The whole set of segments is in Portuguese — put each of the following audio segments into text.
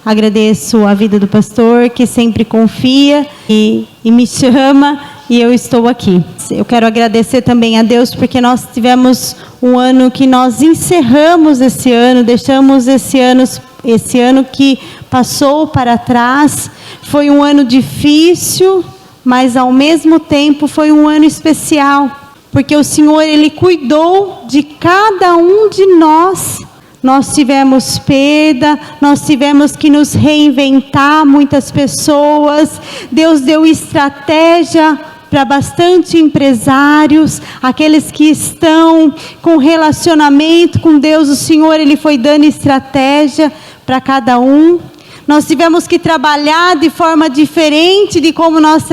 agradeço a vida do pastor, que sempre confia e me chama, e eu estou aqui. Eu quero agradecer também a Deus, porque nós tivemos um ano que nós encerramos esse ano, deixamos esse ano que passou para trás. Foi um ano difícil, mas ao mesmo tempo foi um ano especial, porque o Senhor, Ele cuidou de cada um de nós. Nós tivemos perda, nós tivemos que nos reinventar, muitas pessoas. Deus deu estratégia para bastante empresários, aqueles que estão com relacionamento com Deus. O Senhor, Ele foi dando estratégia para cada um. Nós tivemos que trabalhar de forma diferente de como nós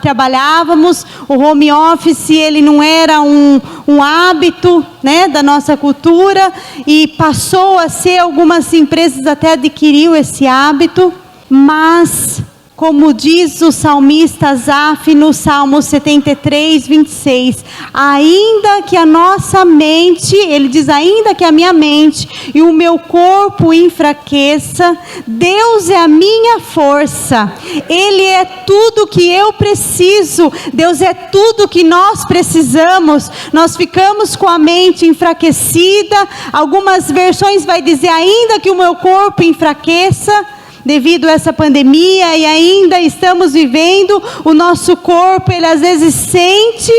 trabalhávamos. O home office, ele não era um hábito, né, da nossa cultura, e passou a ser, algumas empresas até adquiriu esse hábito. Mas, como diz o salmista Asaf no Salmo 73, 26, ainda que a nossa mente, ele diz, ainda que a minha mente e o meu corpo enfraqueça, Deus é a minha força, Ele é tudo que eu preciso, Deus é tudo que nós precisamos. Nós ficamos com a mente enfraquecida, algumas versões vai dizer, ainda que o meu corpo enfraqueça, devido a essa pandemia, e ainda estamos vivendo, o nosso corpo, ele às vezes sente,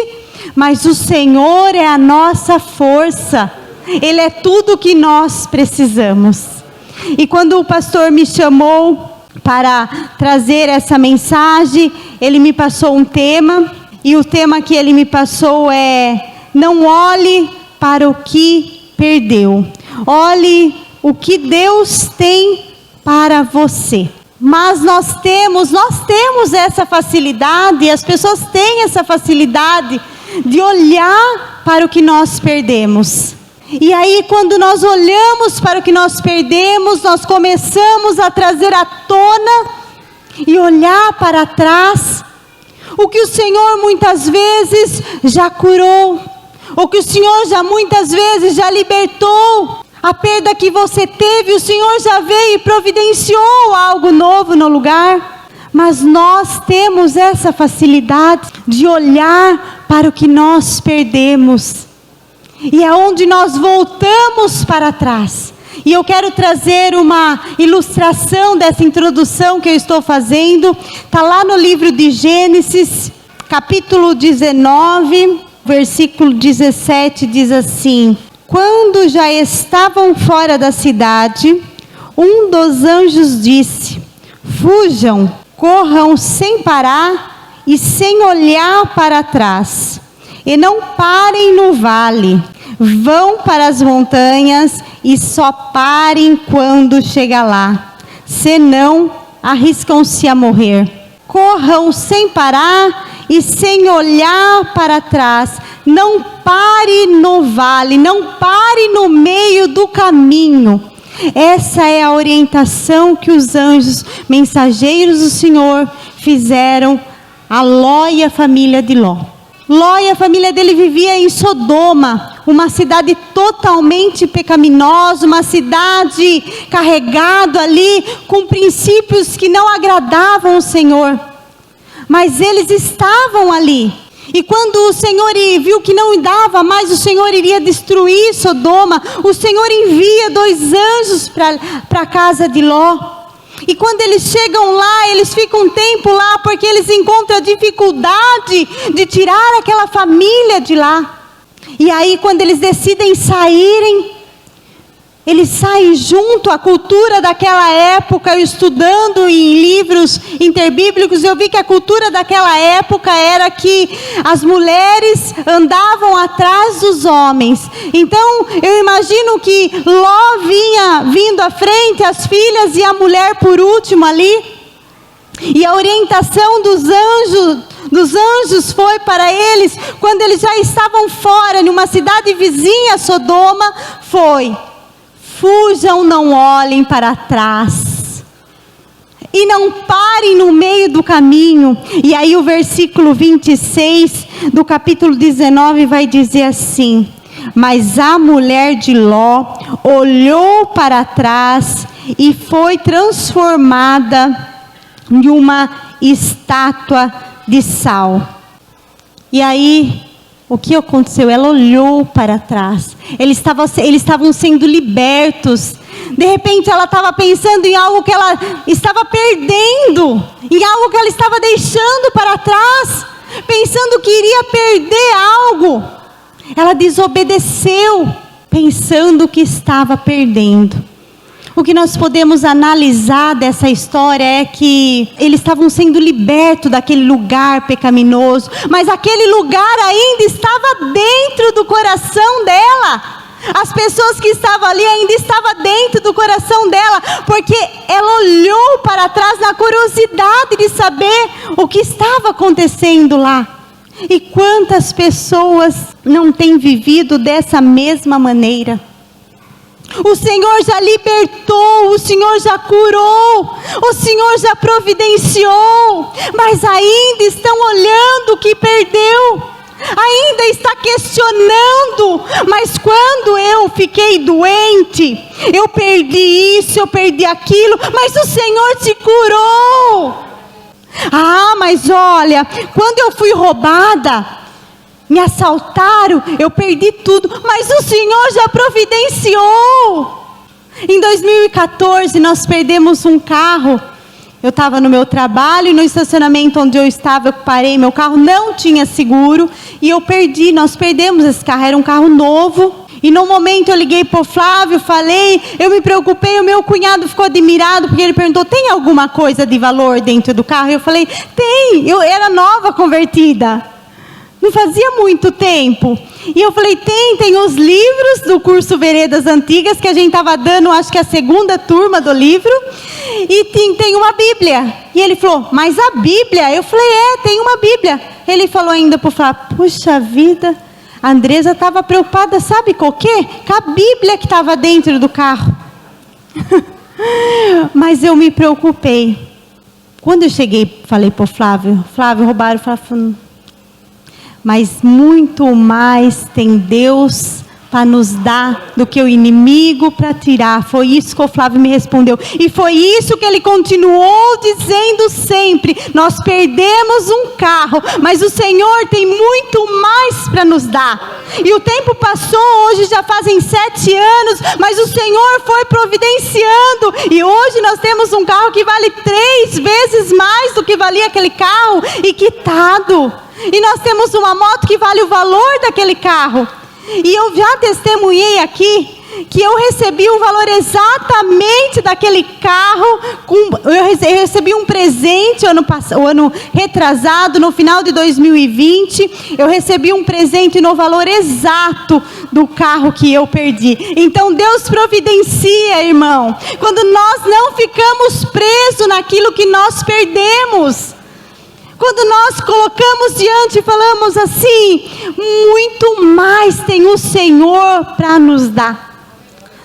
mas o Senhor é a nossa força, Ele é tudo que nós precisamos. E quando o pastor me chamou para trazer essa mensagem, ele me passou um tema, e o tema que ele me passou é: não olhe para o que perdeu, olhe o que Deus tem para você. Mas nós temos essa facilidade, as pessoas têm essa facilidade de olhar para o que nós perdemos. E aí, quando nós olhamos para o que nós perdemos, nós começamos a trazer à tona e olhar para trás o que o Senhor muitas vezes já curou, o que o Senhor já muitas vezes já libertou. A perda que você teve, o Senhor já veio e providenciou algo novo no lugar. Mas nós temos essa facilidade de olhar para o que nós perdemos. E é onde nós voltamos para trás. E eu quero trazer uma ilustração dessa introdução que eu estou fazendo. Está lá no livro de Gênesis, capítulo 19, versículo 17, diz assim: quando já estavam fora da cidade, um dos anjos disse: fujam, corram sem parar e sem olhar para trás, e não parem no vale, vão para as montanhas e só parem quando chegar lá, senão arriscam-se a morrer. Corram sem parar e sem olhar para trás, não pare no vale, não pare no meio do caminho. Essa é a orientação que os anjos, mensageiros do Senhor, fizeram a Ló e a família de Ló. Ló e a família dele vivia em Sodoma, uma cidade totalmente pecaminosa, uma cidade carregada ali com princípios que não agradavam o Senhor. Mas eles estavam ali. E quando o Senhor viu que não dava mais, o Senhor iria destruir Sodoma, o Senhor envia 2 anjos para a casa de Ló. E quando eles chegam lá, eles ficam um tempo lá, porque eles encontram a dificuldade de tirar aquela família de lá. E aí, quando eles decidem saírem, eles saem junto à cultura daquela época. Eu estudando em livros interbíblicos, eu vi que a cultura daquela época era que as mulheres andavam atrás dos homens. Então, eu imagino que Ló vindo à frente, as filhas e a mulher por último ali. E a orientação dos anjos foi para eles, quando eles já estavam fora, numa cidade vizinha a Sodoma, foi: fujam, não olhem para trás. E não parem no meio do caminho. E aí o versículo 26 do capítulo 19 vai dizer assim: mas a mulher de Ló olhou para trás e foi transformada em uma estátua de sal. E aí, o que aconteceu? Ela olhou para trás. Eles estavam sendo libertos. De repente ela estava pensando em algo que ela estava perdendo, em algo que ela estava deixando para trás, pensando que iria perder algo. Ela desobedeceu, pensando que estava perdendo. O que nós podemos analisar dessa história é que eles estavam sendo libertos daquele lugar pecaminoso, mas aquele lugar ainda estava dentro do coração dela. As pessoas que estavam ali ainda estavam dentro do coração dela, porque ela olhou para trás na curiosidade de saber o que estava acontecendo lá. E quantas pessoas não têm vivido dessa mesma maneira? O Senhor já libertou, o Senhor já curou, o Senhor já providenciou, mas ainda estão olhando o que perdeu, ainda está questionando. Mas quando eu fiquei doente, eu perdi isso, eu perdi aquilo, mas o Senhor te curou. Ah, mas olha, quando eu fui roubada, me assaltaram, eu perdi tudo, mas o Senhor já providenciou. Em 2014 nós perdemos um carro. Eu estava no meu trabalho e no estacionamento onde eu estava, eu parei, meu carro não tinha seguro e nós perdemos esse carro, era um carro novo. E no momento eu liguei para o Flávio, falei, eu me preocupei, o meu cunhado ficou admirado, porque ele perguntou, tem alguma coisa de valor dentro do carro? Eu falei, tem, eu era nova convertida. Não fazia muito tempo. E eu falei, tem os livros do curso Veredas Antigas, que a gente estava dando, acho que a segunda turma do livro. E tem uma Bíblia. E ele falou, mas a Bíblia? Eu falei, tem uma Bíblia. Ele falou ainda para falar, puxa vida, a Andresa estava preocupada, sabe com o quê? Com a Bíblia que estava dentro do carro. Mas eu me preocupei. Quando eu cheguei, falei para o Flávio, roubaram, Flávio, mas muito mais tem Deus para nos dar do que o inimigo para tirar. Foi isso que o Flávio me respondeu. E foi isso que ele continuou dizendo sempre. Nós perdemos um carro, mas o Senhor tem muito mais para nos dar. E o tempo passou, hoje já fazem 7 anos, mas o Senhor foi providenciando. E hoje nós temos um carro que vale 3 vezes mais do que valia aquele carro, e quitado. E nós temos uma moto que vale o valor daquele carro. E eu já testemunhei aqui que eu recebi o valor exatamente daquele carro. Eu recebi um presente o ano retrasado, no final de 2020. Eu recebi um presente no valor exato do carro que eu perdi. Então Deus providencia, irmão, quando nós não ficamos presos naquilo que nós perdemos. Quando nós colocamos diante e falamos assim, muito mais tem o Senhor para nos dar.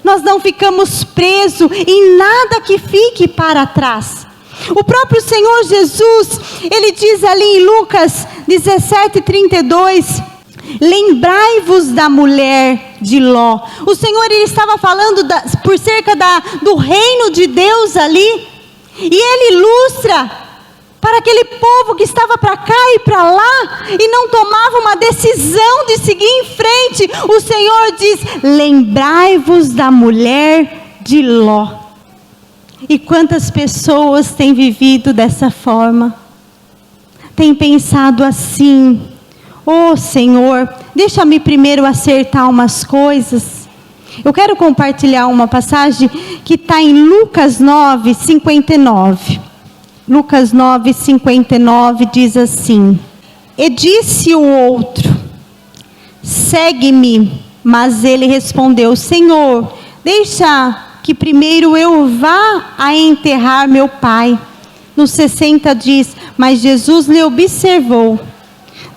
Nós não ficamos presos em nada que fique para trás. O próprio Senhor Jesus, Ele diz ali em Lucas 17:32, lembrai-vos da mulher de Ló. O Senhor, Ele estava falando por cerca do reino de Deus ali. E Ele ilustra para aquele povo que estava para cá e para lá, e não tomava uma decisão de seguir em frente. O Senhor diz, lembrai-vos da mulher de Ló. E quantas pessoas têm vivido dessa forma? Têm pensado assim, Senhor, deixa-me primeiro acertar umas coisas. Eu quero compartilhar uma passagem que está em Lucas 9:59. Lucas 9:59 diz assim, e disse o outro, segue-me. Mas ele respondeu, Senhor, deixa que primeiro eu vá a enterrar meu pai. No 60 diz, mas Jesus lhe observou,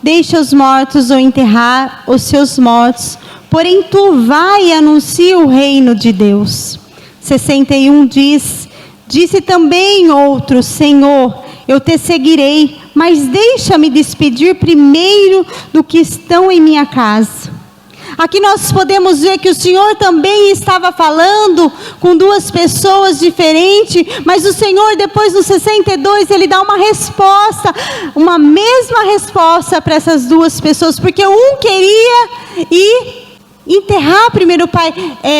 deixa os mortos ou enterrar os seus mortos, porém tu vai e anuncia o reino de Deus. 61 diz, disse também outro, Senhor, eu te seguirei, mas deixa-me despedir primeiro do que estão em minha casa. Aqui nós podemos ver que o Senhor também estava falando com duas pessoas diferentes, mas o Senhor depois no 62, Ele dá uma resposta, uma mesma resposta para essas duas pessoas, porque um queria ir enterrar primeiro o pai.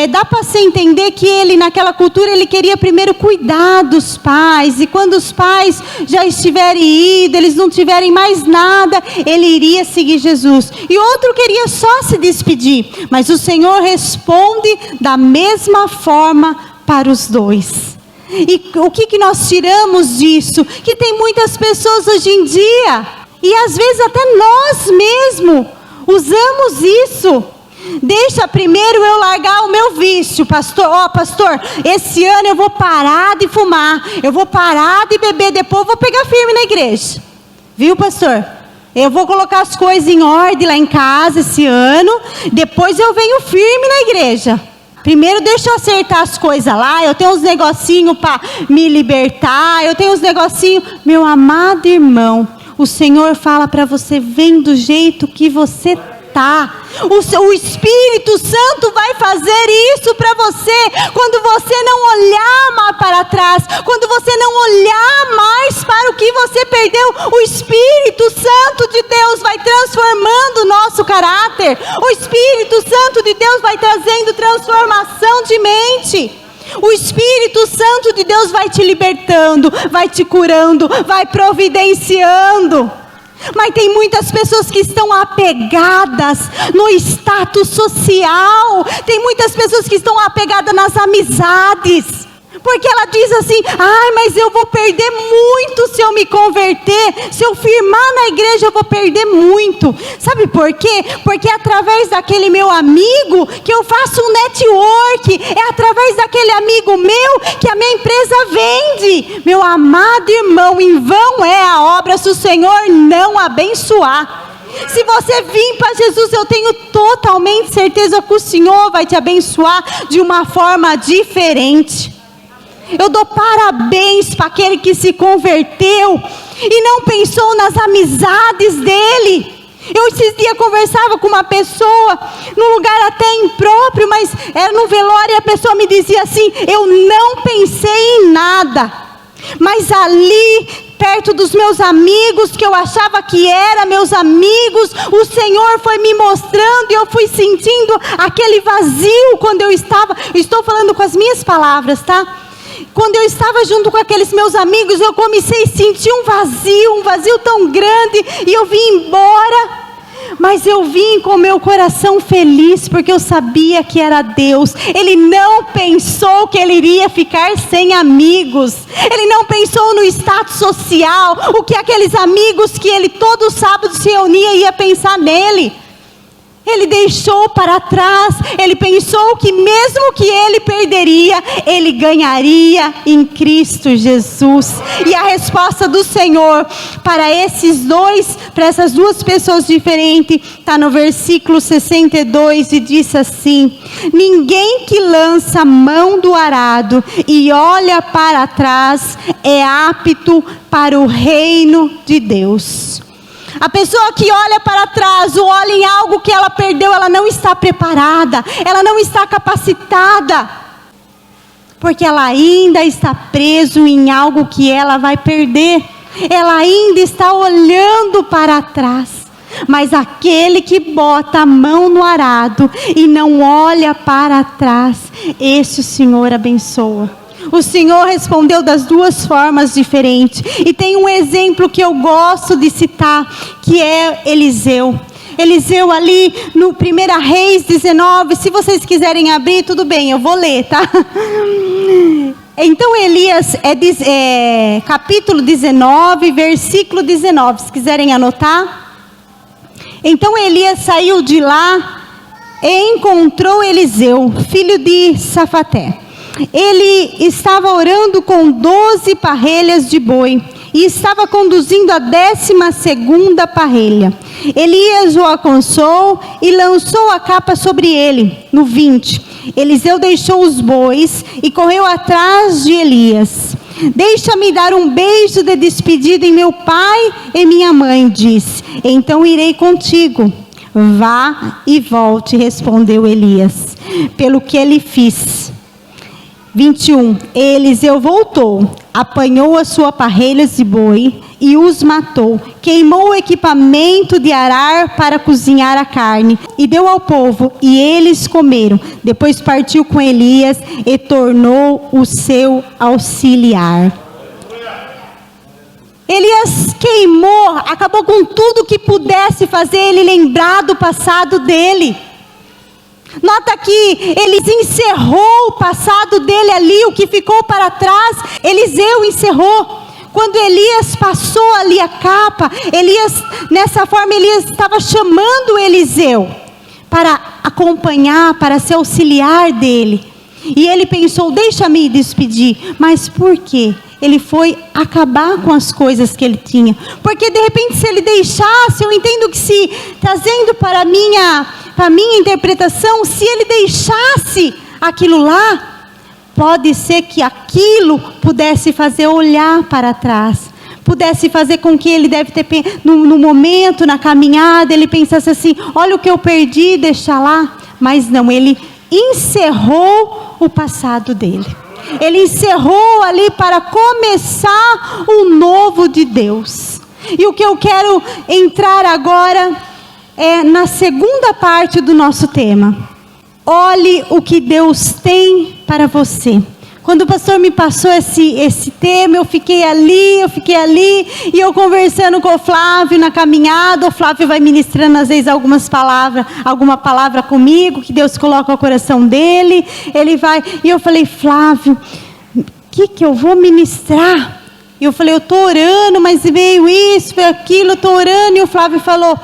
Dá para se entender que ele, naquela cultura, ele queria primeiro cuidar dos pais, e quando os pais já estiverem idos, eles não tiverem mais nada, ele iria seguir Jesus. E outro queria só se despedir, mas o Senhor responde da mesma forma para os dois. E o que nós tiramos disso? Que tem muitas pessoas hoje em dia, e às vezes até nós mesmos usamos isso. Deixa primeiro eu largar o meu vício, pastor. Pastor, esse ano eu vou parar de fumar, eu vou parar de beber, depois eu vou pegar firme na igreja. Viu, pastor? Eu vou colocar as coisas em ordem lá em casa esse ano, depois eu venho firme na igreja. Primeiro deixa eu acertar as coisas lá, eu tenho uns negocinhos para me libertar, eu tenho uns negocinhos. Meu amado irmão, o Senhor fala para você, vem do jeito que você está. O Espírito Santo vai fazer isso para você, quando você não olhar mais para trás, quando você não olhar mais para o que você perdeu. O Espírito Santo de Deus vai transformando o nosso caráter, o Espírito Santo de Deus vai trazendo transformação de mente. O Espírito Santo de Deus vai te libertando, vai te curando, vai providenciando. Mas tem muitas pessoas que estão apegadas no status social. Tem muitas pessoas que estão apegadas nas amizades. Porque ela diz assim, mas eu vou perder muito se eu me converter. Se eu firmar na igreja eu vou perder muito. Sabe por quê? Porque é através daquele meu amigo que eu faço um network. É através daquele amigo meu que a minha empresa vende. Meu amado irmão, em vão é a obra se o Senhor não abençoar. Se você vir para Jesus, eu tenho totalmente certeza que o Senhor vai te abençoar de uma forma diferente. Eu dou parabéns para aquele que se converteu e não pensou nas amizades dele. Eu esses dias conversava com uma pessoa, num lugar até impróprio, mas era no velório, e a pessoa me dizia assim, eu não pensei em nada, mas ali, perto dos meus amigos, que eu achava que eram meus amigos, o Senhor foi me mostrando, e eu fui sentindo aquele vazio quando eu estou falando com as minhas palavras, tá? Quando eu estava junto com aqueles meus amigos, eu comecei a sentir um vazio tão grande, e eu vim embora. Mas eu vim com meu coração feliz, porque eu sabia que era Deus. Ele não pensou que ele iria ficar sem amigos. Ele não pensou no status social, o que aqueles amigos que ele todo sábado se reunia ia pensar nele. Ele deixou para trás, ele pensou que mesmo que ele perderia, ele ganharia em Cristo Jesus. E a resposta do Senhor para essas duas pessoas diferentes, está no versículo 62 e diz assim, ninguém que lança a mão do arado e olha para trás é apto para o reino de Deus. A pessoa que olha para trás, ou olha em algo que ela perdeu, ela não está preparada, ela não está capacitada, porque ela ainda está presa em algo que ela vai perder, ela ainda está olhando para trás. Mas aquele que bota a mão no arado e não olha para trás, esse o Senhor abençoa. O Senhor respondeu das duas formas diferentes. E tem um exemplo que eu gosto de citar, que é Eliseu. Eliseu ali no 1 Reis 19, se vocês quiserem abrir, tudo bem, eu vou ler, tá? Então Elias, capítulo 19, versículo 19, se quiserem anotar. Então Elias saiu de lá e encontrou Eliseu, filho de Safaté. Ele estava orando com 12 parelhas de boi e estava conduzindo a 12ª parelha. Elias o alcançou e lançou a capa sobre ele. No 20, Eliseu deixou os bois e correu atrás de Elias. Deixa-me dar um beijo de despedida em meu pai e minha mãe, disse. Então irei contigo. Vá e volte, respondeu Elias, pelo que ele fiz. 21. Eliseu voltou, apanhou as suas parelhas de boi e os matou. Queimou o equipamento de arar para cozinhar a carne e deu ao povo, e eles comeram. Depois partiu com Elias e tornou o seu auxiliar. Elias queimou, acabou com tudo que pudesse fazer ele lembrar do passado dele. Nota que ele encerrou o passado dele ali, o que ficou para trás, Eliseu encerrou. Quando Elias passou ali a capa, nessa forma, Elias estava chamando Eliseu para acompanhar, para ser auxiliar dele. E ele pensou, deixa-me despedir. Mas por quê? Ele foi acabar com as coisas que ele tinha. Porque de repente se ele deixasse, eu entendo que se, trazendo para a minha interpretação, se ele deixasse aquilo lá, pode ser que aquilo pudesse fazer olhar para trás. Pudesse fazer com que ele deve ter, no momento, na caminhada, ele pensasse assim, olha o que eu perdi, deixa lá. Mas não, ele encerrou o passado dele. Ele encerrou ali para começar o novo de Deus. E o que eu quero entrar agora é na segunda parte do nosso tema. Olhe o que Deus tem para você. Quando o pastor me passou esse tema, eu fiquei ali, e eu conversando com o Flávio na caminhada, o Flávio vai ministrando às vezes alguma palavra comigo, que Deus coloca ao coração dele, ele vai, e eu falei, Flávio, o que eu vou ministrar? E eu falei, eu estou orando, mas veio isso, veio aquilo, eu estou orando, e o Flávio falou,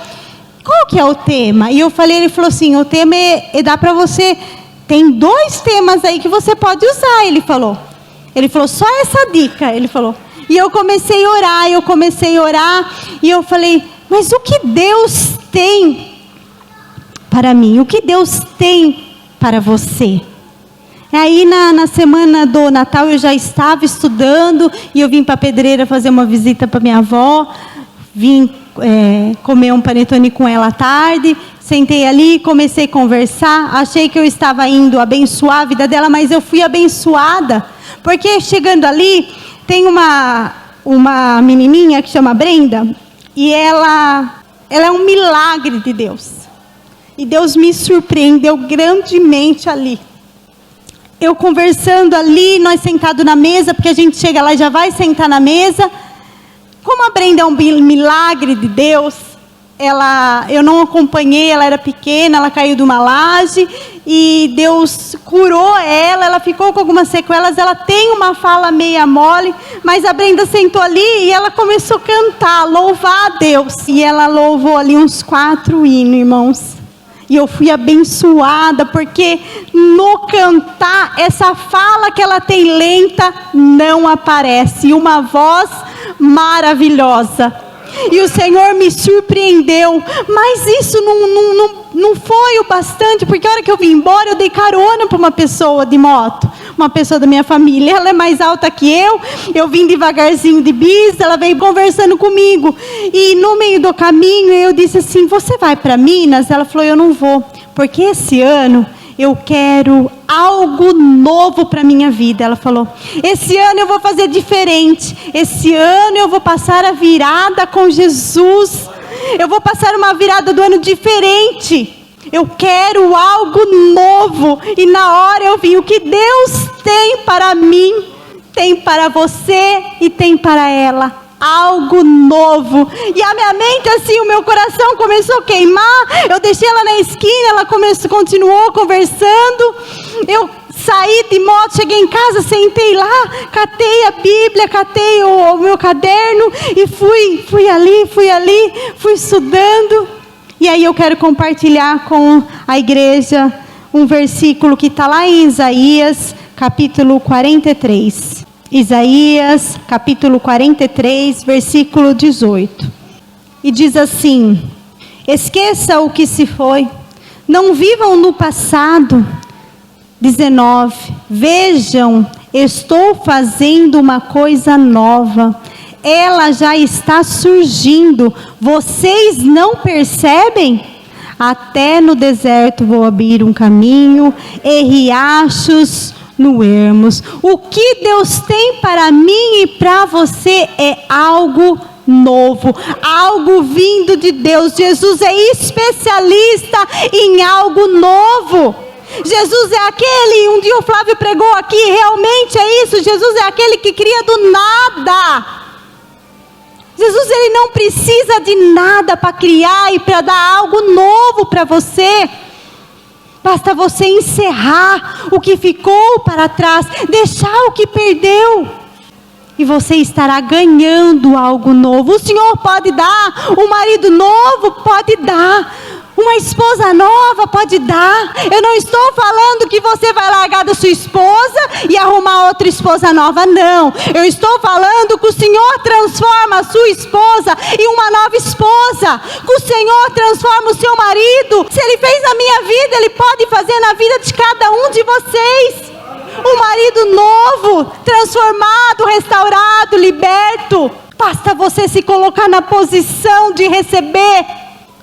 qual que é o tema? E eu falei, ele falou assim, o tema dá para você... Tem 2 temas aí que você pode usar, ele falou. Ele falou, só essa dica, ele falou. E eu comecei a orar, e eu falei, mas o que Deus tem para mim? O que Deus tem para você? Aí na semana do Natal eu já estava estudando, e eu vim para a Pedreira fazer uma visita para minha avó, vim comer um panetone com ela à tarde, sentei ali, comecei a conversar, achei que eu estava indo abençoar a vida dela, mas eu fui abençoada, porque chegando ali, tem uma menininha que chama Brenda, e ela é um milagre de Deus, e Deus me surpreendeu grandemente ali. Eu conversando ali, nós sentados na mesa, porque a gente chega lá e já vai sentar na mesa. Como a Brenda é um milagre de Deus, eu não acompanhei, ela era pequena, ela caiu de uma laje e Deus curou ela ficou com algumas sequelas, ela tem uma fala meia mole, mas a Brenda sentou ali e ela começou a cantar, louvar a Deus, e ela louvou ali uns 4 hinos, irmãos, e eu fui abençoada, porque no cantar, essa fala que ela tem lenta, não aparece, e uma voz maravilhosa, e o Senhor me surpreendeu, mas isso não foi o bastante, porque a hora que eu vim embora, eu dei carona para uma pessoa de moto, uma pessoa da minha família, ela é mais alta que eu vim devagarzinho de bis, ela veio conversando comigo, e no meio do caminho, eu disse assim, você vai para Minas? Ela falou, eu não vou, porque esse ano, eu quero algo novo para a minha vida. Ela falou, esse ano eu vou fazer diferente. Esse ano eu vou passar a virada com Jesus. Eu vou passar uma virada do ano diferente. Eu quero algo novo. E na hora eu vi o que Deus tem para mim, tem para você e tem para ela. Algo novo, e a minha mente assim, o meu coração começou a queimar, eu deixei ela na esquina, ela continuou conversando, eu saí de moto, cheguei em casa, sentei lá, catei a Bíblia, catei o meu caderno, e fui ali, fui estudando, e aí eu quero compartilhar com a igreja, um versículo que está lá em Isaías, capítulo 43, Isaías, capítulo 43, versículo 18. E diz assim: esqueça o que se foi, não vivam no passado. 19. Vejam, estou fazendo uma coisa nova. Ela já está surgindo. Vocês não percebem? Até no deserto vou abrir um caminho, e riachos no ermos. O que Deus tem para mim e para você é algo novo, algo vindo de Deus. Jesus é especialista em algo novo. Jesus é aquele, um dia o Flávio pregou aqui, realmente é isso. Jesus é aquele que cria do nada. Jesus, ele não precisa de nada para criar e para dar algo novo para você. Basta você encerrar o que ficou para trás, deixar o que perdeu, e você estará ganhando algo novo. O Senhor pode dar um marido novo, pode dar uma esposa nova, pode dar. Eu não estou falando que você vai largar da sua esposa e arrumar outra esposa nova, não. Eu estou falando que o Senhor transforma a sua esposa em uma nova esposa, que o Senhor transforma o seu marido. Se Ele fez na minha vida, Ele pode fazer na vida de cada um de vocês. Um marido novo, transformado, restaurado, liberto. Basta você se colocar na posição de receber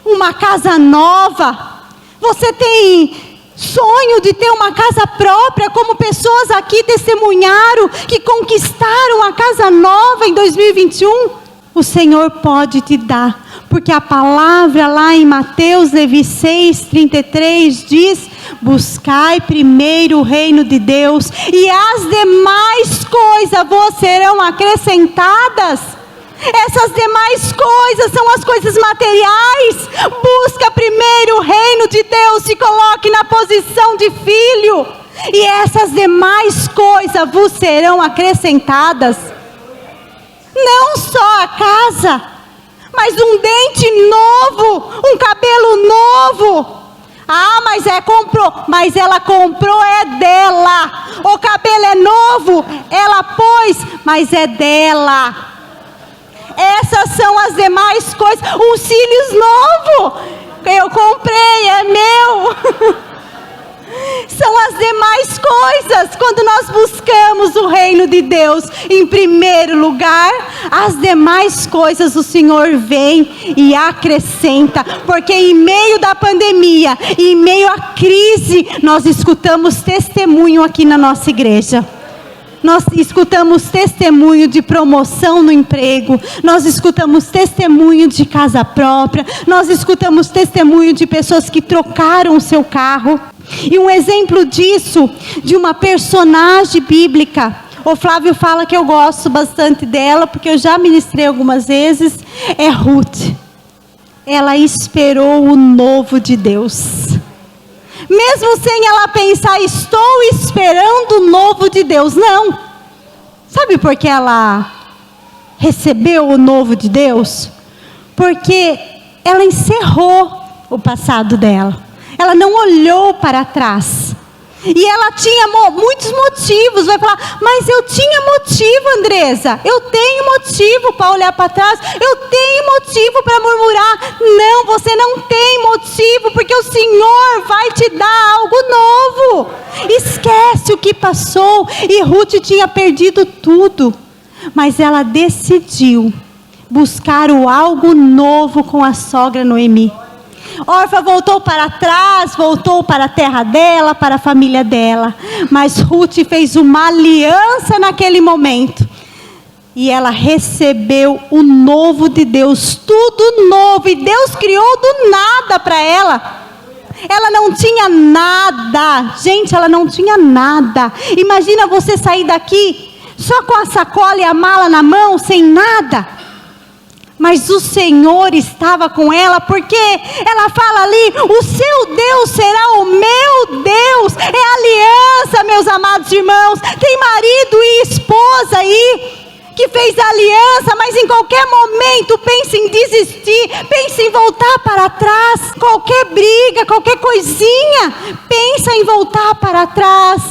uma casa nova. Você tem sonho de ter uma casa própria, como pessoas aqui testemunharam que conquistaram a casa nova em 2021? O Senhor pode te dar, porque a palavra lá em Mateus 6:33 diz: buscai primeiro o reino de Deus, e as demais coisas vos serão acrescentadas. Essas demais coisas são as coisas materiais. Busca primeiro o reino de Deus, se coloque na posição de filho, e essas demais coisas vos serão acrescentadas. Não só a casa, mas um dente novo, um cabelo novo. Ah, mas comprou, mas ela comprou, é dela. O cabelo é novo, ela pôs, mas é dela. Essas são as demais coisas. Os cílios novos, eu comprei, é meu. São as demais coisas. Quando nós buscamos o reino de Deus em primeiro lugar, as demais coisas o Senhor vem e acrescenta. Porque em meio da pandemia, em meio à crise, nós escutamos testemunho aqui na nossa igreja. Nós escutamos testemunho de promoção no emprego, nós escutamos testemunho de casa própria, nós escutamos testemunho de pessoas que trocaram o seu carro. E um exemplo disso, de uma personagem bíblica, o Flávio fala que eu gosto bastante dela, porque eu já ministrei algumas vezes, é Ruth. Ela esperou o novo de Deus. Mesmo sem ela pensar, estou esperando o novo de Deus. Não. Sabe por que ela recebeu o novo de Deus? Porque ela encerrou o passado dela. Ela não olhou para trás. E ela tinha muitos motivos. Vai falar, mas eu tinha motivo, Andresa. Eu tenho motivo para olhar para trás. Eu tenho motivo para murmurar. Não, você não tem motivo, porque o Senhor vai te dar algo novo. Esquece o que passou. E Ruth tinha perdido tudo, mas ela decidiu buscar o algo novo com a sogra Noemi. Orfa voltou para trás, voltou para a terra dela, para a família dela. Mas Ruth fez uma aliança naquele momento. E ela recebeu o novo de Deus, tudo novo. E Deus criou do nada para ela. Ela não tinha nada. Gente, ela não tinha nada. Imagina você sair daqui só com a sacola e a mala na mão, sem nada. Mas o Senhor estava com ela, porque ela fala ali, o seu Deus será o meu Deus. É aliança, meus amados irmãos. Tem marido e esposa aí que fez aliança, mas em qualquer momento pensa em desistir, pensa em voltar para trás. Qualquer briga, qualquer coisinha, pensa em voltar para trás.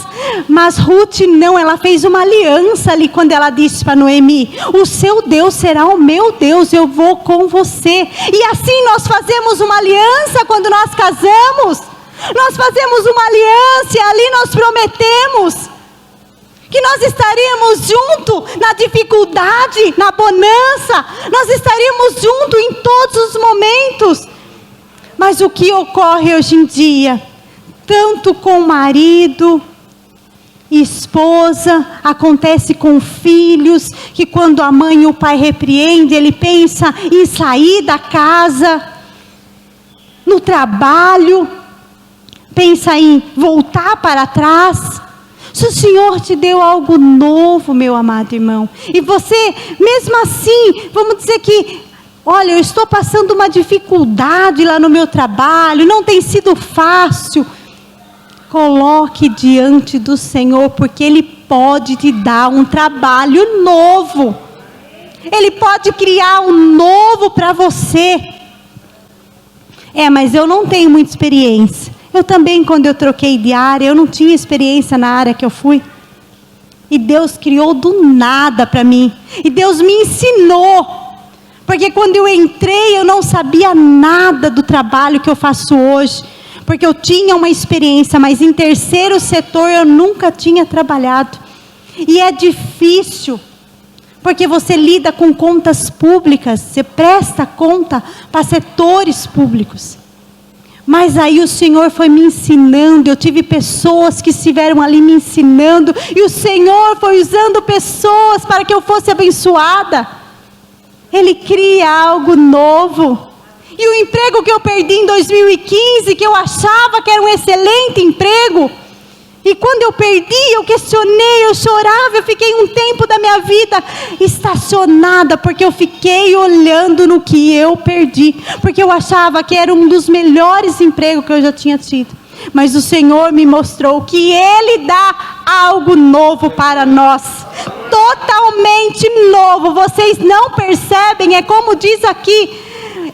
Mas Ruth não, ela fez uma aliança ali quando ela disse para Noemi, o seu Deus será o meu Deus, eu vou com você. E assim nós fazemos uma aliança quando nós casamos. Nós fazemos uma aliança e ali nós prometemos que nós estaríamos juntos na dificuldade, na bonança. Nós estaríamos juntos em todos os momentos. Mas o que ocorre hoje em dia, tanto com o marido e esposa, acontece com filhos, que quando a mãe e o pai repreendem, ele pensa em sair da casa, no trabalho, pensa em voltar para trás. Se o Senhor te deu algo novo, meu amado irmão, e você, mesmo assim, vamos dizer que, olha, eu estou passando uma dificuldade lá no meu trabalho, não tem sido fácil. Coloque diante do Senhor, porque Ele pode te dar um trabalho novo. Ele pode criar um novo para você. Mas eu não tenho muita experiência. Eu também, quando eu troquei de área, eu não tinha experiência na área que eu fui. E Deus criou do nada para mim. E Deus me ensinou. Porque quando eu entrei, eu não sabia nada do trabalho que eu faço hoje. Porque eu tinha uma experiência, mas em terceiro setor eu nunca tinha trabalhado. E é difícil, porque você lida com contas públicas, você presta conta para setores públicos. Mas aí o Senhor foi me ensinando, eu tive pessoas que estiveram ali me ensinando, e o Senhor foi usando pessoas para que eu fosse abençoada. Ele cria algo novo. E o emprego que eu perdi em 2015, que eu achava que era um excelente emprego, e quando eu perdi, eu questionei, eu chorava, eu fiquei um tempo da minha vida estacionada, porque eu fiquei olhando no que eu perdi, porque eu achava que era um dos melhores empregos que eu já tinha tido. Mas o Senhor me mostrou que Ele dá algo novo para nós, totalmente novo. Vocês não percebem, é como diz aqui.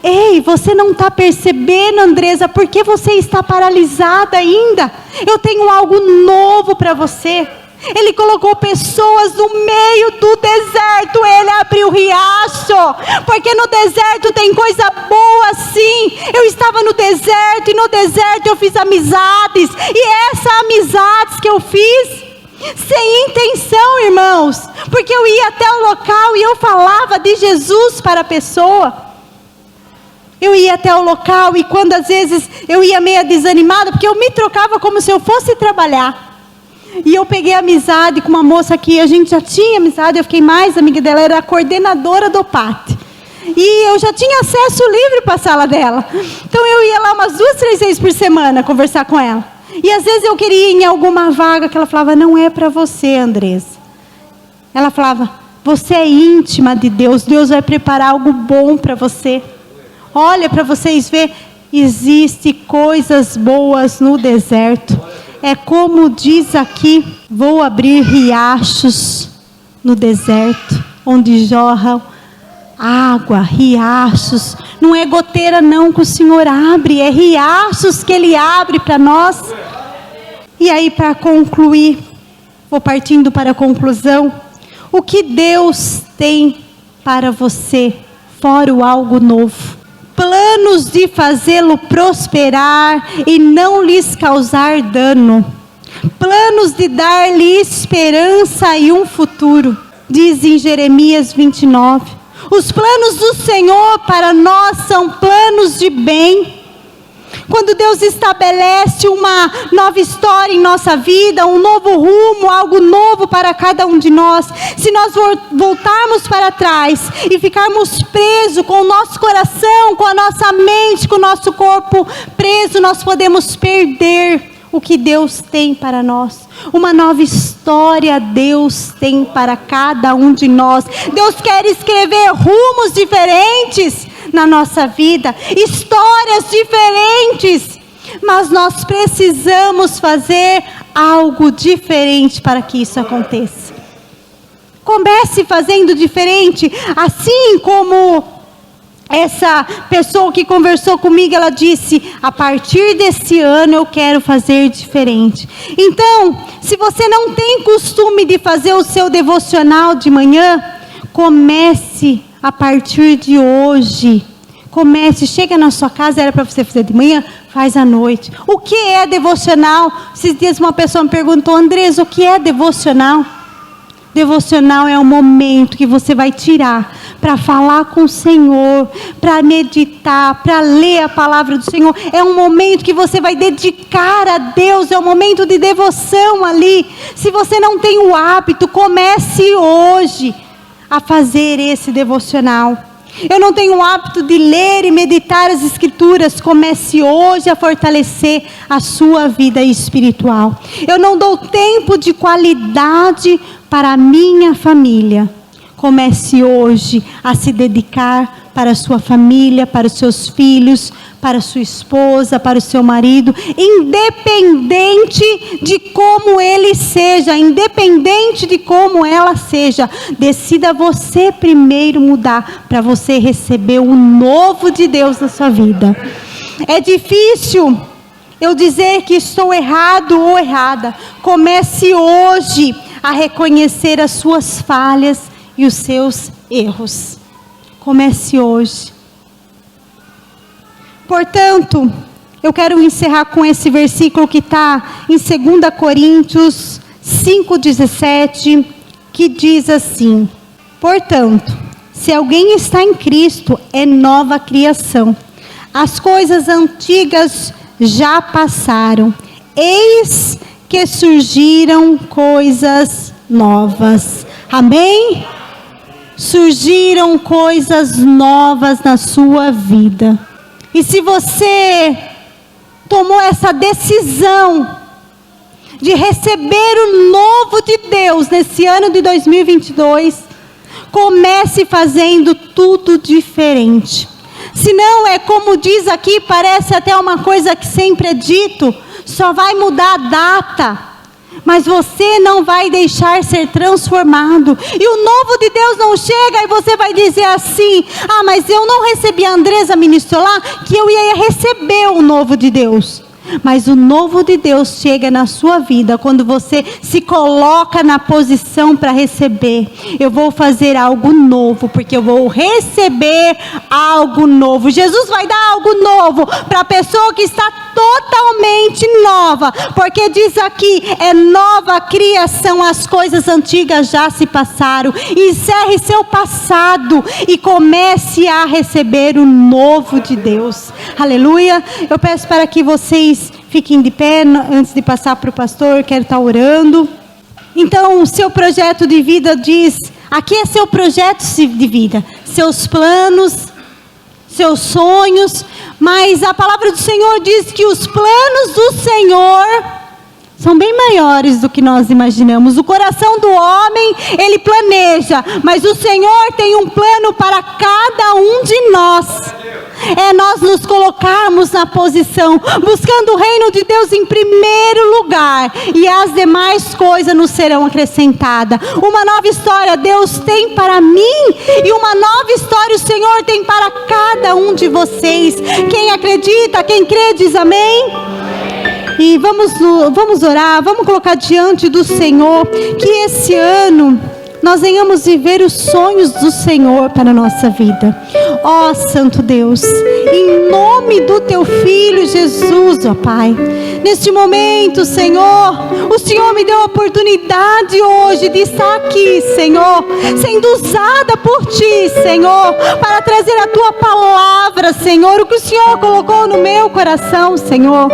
Ei, você não está percebendo, Andresa, porque você está paralisada ainda. Eu tenho algo novo para você. Ele colocou pessoas no meio do deserto. Ele abriu o riacho, porque no deserto tem coisa boa sim. Eu estava no deserto, e no deserto eu fiz amizades. E essas amizades que eu fiz, sem intenção, irmãos, porque eu ia até o local e eu falava de Jesus para a pessoa. Eu ia até o local, e quando às vezes eu ia meio desanimada, porque eu me trocava como se eu fosse trabalhar. E eu peguei amizade com uma moça que a gente já tinha amizade, eu fiquei mais amiga dela, era a coordenadora do PAT. E eu já tinha acesso livre para a sala dela. Então eu ia lá umas 2, 3 vezes por semana conversar com ela. E às vezes eu queria ir em alguma vaga que ela falava, não é para você, Andresa. Ela falava, você é íntima de Deus, Deus vai preparar algo bom para você. Olha para vocês verem, existe coisas boas no deserto. É como diz aqui, vou abrir riachos no deserto, onde jorram água, riachos. Não é goteira não que o Senhor abre, é riachos que Ele abre para nós. E aí, para concluir, vou partindo para a conclusão. O que Deus tem para você, fora o algo novo? Planos de fazê-lo prosperar e não lhes causar dano. Planos de dar-lhe esperança e um futuro. Diz em Jeremias 29. Os planos do Senhor para nós são planos de bem. Quando Deus estabelece uma nova história em nossa vida, um novo rumo, algo novo para cada um de nós, se nós voltarmos para trás e ficarmos presos com o nosso coração, com a nossa mente, com o nosso corpo preso, nós podemos perder o que Deus tem para nós. Uma nova história Deus tem para cada um de nós. Deus quer escrever rumos diferentes na nossa vida, histórias diferentes, mas nós precisamos fazer algo diferente para que isso aconteça. Comece fazendo diferente, assim como essa pessoa que conversou comigo, ela disse, a partir desse ano eu quero fazer diferente. Então, se você não tem costume de fazer o seu devocional de manhã, comece a partir de hoje. Comece, chega na sua casa, era para você fazer de manhã, faz à noite. O que é devocional? Esses dias uma pessoa me perguntou, Andresa, o que é devocional? Devocional é um momento que você vai tirar para falar com o Senhor, para meditar, para ler a palavra do Senhor. É um momento que você vai dedicar a Deus, é um momento de devoção ali. Se você não tem o hábito, comece hoje a fazer esse devocional. Eu não tenho o hábito de ler e meditar as Escrituras. Comece hoje a fortalecer a sua vida espiritual. Eu não dou tempo de qualidade para a minha família. Comece hoje a se dedicar para a sua família, para os seus filhos, para a sua esposa, para o seu marido, independente de como ele seja, independente de como ela seja. Decida você primeiro mudar, para você receber o novo de Deus na sua vida. É difícil eu dizer que estou errado ou errada. Comece hoje a reconhecer as suas falhas e os seus erros. Comece hoje. Portanto, eu quero encerrar com esse versículo que está em 2 Coríntios 5,17, que diz assim: portanto, se alguém está em Cristo, é nova criação. As coisas antigas já passaram, eis que surgiram coisas novas. Amém? Surgiram coisas novas na sua vida. E se você tomou essa decisão de receber o novo de Deus nesse ano de 2022, comece fazendo tudo diferente. Se não, é como diz aqui, parece até uma coisa que sempre é dito, só vai mudar a data, mas você não vai deixar ser transformado. E o novo de Deus não chega e você vai dizer assim: ah, mas eu não recebi, a Andresa ministrou lá que eu ia receber o novo de Deus. Mas o novo de Deus chega na sua vida quando você se coloca na posição para receber. Eu vou fazer algo novo, porque eu vou receber algo novo. Jesus vai dar algo novo para a pessoa que está totalmente nova, porque diz aqui, é nova criação, as coisas antigas já se passaram. Encerre seu passado e comece a receber o novo de Deus. Aleluia. Eu peço para que vocês fiquem de pé antes de passar para o pastor, quero estar orando. Então, o seu projeto de vida diz, aqui é seu projeto de vida, seus planos, seus sonhos, mas a palavra do Senhor diz que os planos do Senhor são bem maiores do que nós imaginamos. O coração do homem, ele planeja, mas o Senhor tem um plano para cada um de nós. É nós nos colocarmos na posição, buscando o reino de Deus em primeiro lugar, e as demais coisas nos serão acrescentadas. Uma nova história Deus tem para mim, e uma nova história o Senhor tem para cada um de vocês. Quem acredita, quem crê, diz amém. E vamos orar, vamos colocar diante do Senhor, que esse ano nós venhamos viver os sonhos do Senhor para a nossa vida. Ó Santo Deus, em nome do Teu Filho Jesus, ó Pai, neste momento, Senhor, o Senhor me deu a oportunidade hoje de estar aqui, Senhor, sendo usada por Ti, Senhor, para trazer a Tua palavra, Senhor, o que o Senhor colocou no meu coração, Senhor.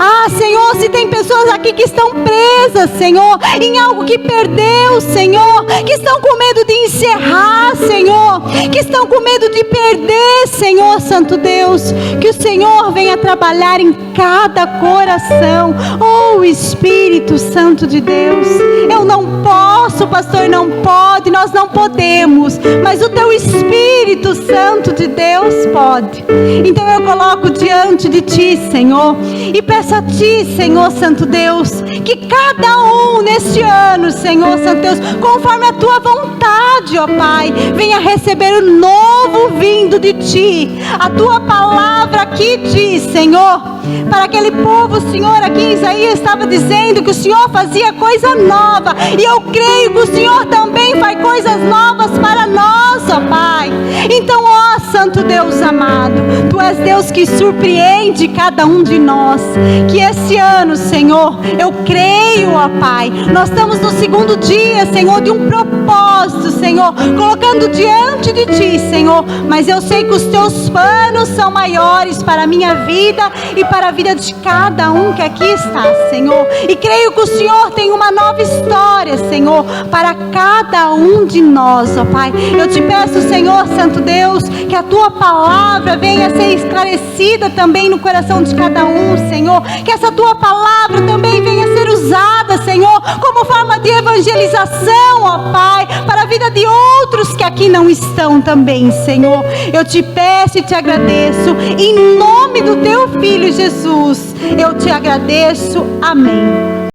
Ah, Senhor, se tem pessoas aqui que estão presas, Senhor, em algo que perdeu, Senhor, que estão com medo de encerrar, Senhor, que estão com medo de perder, Senhor Santo Deus, que o Senhor venha trabalhar em cada coração. Oh, Espírito Santo de Deus, eu não posso, pastor, não pode, nós não podemos, mas o Teu Espírito Santo de Deus pode. Então eu coloco diante de Ti, Senhor, e peço a Ti, Senhor Santo Deus, que cada um neste ano, Senhor Santo Deus, conforme a Tua vontade, ó Pai, venha receber o novo vindo de Ti. A Tua palavra aqui diz, Senhor, para aquele povo, Senhor, aqui em Isaías estava dizendo que o Senhor fazia coisa nova, e eu creio que o Senhor também faz coisas novas para nós, ó Pai. Então, ó Santo Deus amado, Tu és Deus que surpreende cada um de nós. Que esse ano, Senhor, eu creio, ó Pai, nós estamos no segundo dia, Senhor, de um propósito, Senhor, colocando diante de Ti, Senhor, mas eu sei que os Teus planos são maiores para a minha vida e para a vida de cada um que aqui está, Senhor, e creio que o Senhor tem uma nova história, Senhor, para cada um de nós, ó Pai. Eu te peço, Senhor, Santo Deus, que a Tua palavra venha a ser esclarecida também no coração de cada um, Senhor, que essa Tua palavra também venha a ser usada, Senhor, como forma de evangelização, ó Pai, para a vida de outros que aqui não estão também, Senhor. Eu te peço e te agradeço, em nome do Teu Filho Jesus, eu te agradeço, amém.